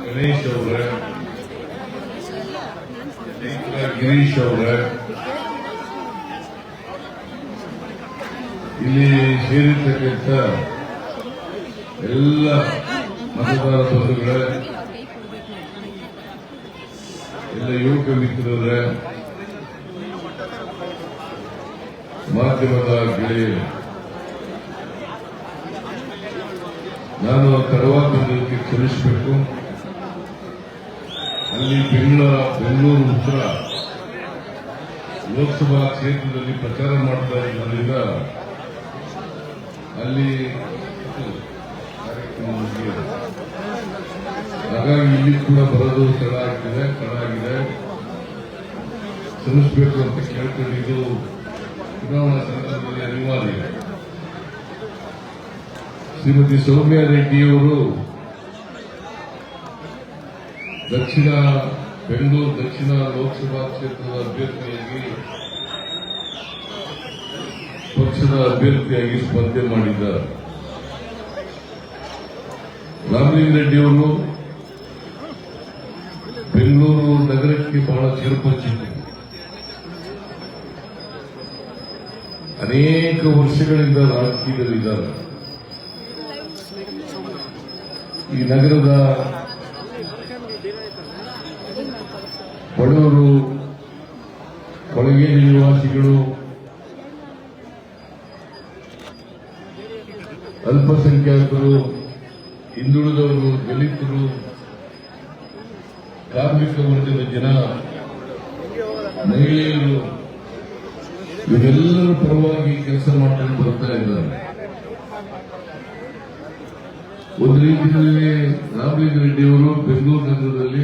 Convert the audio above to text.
ಗಣೇಶ್ ಅವರೇ, ಗಿರೀಶ್ ಅವರೇ, ಇಲ್ಲಿ ಸೇರಿರ್ತಕ್ಕಂಥ ಎಲ್ಲ ಮತದಾರ ಬಂಧುಗಳೇ, ಎಲ್ಲ ಯುವಕ ಮಿತ್ರರೇ, ಮಾಧ್ಯಮದ ಗೆಳೆಯರು, ನಾನು ತಡವಾಗಿ ಬಂದದಕ್ಕೆ ಕ್ಷಮಿಸಬೇಕು. ಅಲ್ಲಿ ಬೆಂಗಳೂರು ಉತ್ತರ ಲೋಕಸಭಾ ಕ್ಷೇತ್ರದಲ್ಲಿ ಪ್ರಚಾರ ಮಾಡ್ತಾ ಇರೋದ್ರಿಂದ ಅಲ್ಲಿ ಕಾರ್ಯಕ್ರಮ ಮುಗಿಯಿದೆ. ಹಾಗಾಗಿ ಇಲ್ಲಿ ಕೂಡ ಬರೋದು ತಡ ಆಗಿದೆ. ಕ್ಷಮಿಸಬೇಕು ಅಂತ ಕೇಳ್ಕೊಂಡಿದ್ದು ಚುನಾವಣಾ ಸಂದರ್ಭದಲ್ಲಿ ಅನಿವಾರ್ಯ. ಶ್ರೀಮತಿ ಸೌಮ್ಯಾ ರೆಡ್ಡಿಯವರು ಬೆಂಗಳೂರು ದಕ್ಷಿಣ ಲೋಕಸಭಾ ಕ್ಷೇತ್ರದ ಅಭ್ಯರ್ಥಿಯಾಗಿ ಪಕ್ಷದ ಅಭ್ಯರ್ಥಿಯಾಗಿ ಸ್ಪರ್ಧೆ ಮಾಡಿದ್ದಾರೆ. ರಾಮಲಿಂಗ ರೆಡ್ಡಿಯವರು ಬೆಂಗಳೂರು ನಗರಕ್ಕೆ ಬಹಳ ಚಿರಪರಿಚಿತ. ಅನೇಕ ವರ್ಷಗಳಿಂದ ರಾಜಕೀಯದಲ್ಲಿದ್ದಾರೆ. ಈ ನಗರದ ಬಡವರು, ಕೊಳಗೇರಿ ನಿವಾಸಿಗಳು, ಅಲ್ಪಸಂಖ್ಯಾತರು, ಹಿಂದುಳಿದವರು, ದಲಿತರು, ಕಾರ್ಮಿಕ ವರ್ಗದ ಜನ, ಮಹಿಳೆಯರು ಇವರೆಲ್ಲರ ಪರವಾಗಿ ಕೆಲಸ ಮಾಡ್ಕೊಂಡು ಬರ್ತಾ ಇದ್ದಾರೆ. ಒಂದು ರೀತಿಯಲ್ಲಿ ರಾಮಲಿಂಗ ರೆಡ್ಡಿಯವರು ಬೆಂಗಳೂರು ನಗರದಲ್ಲಿ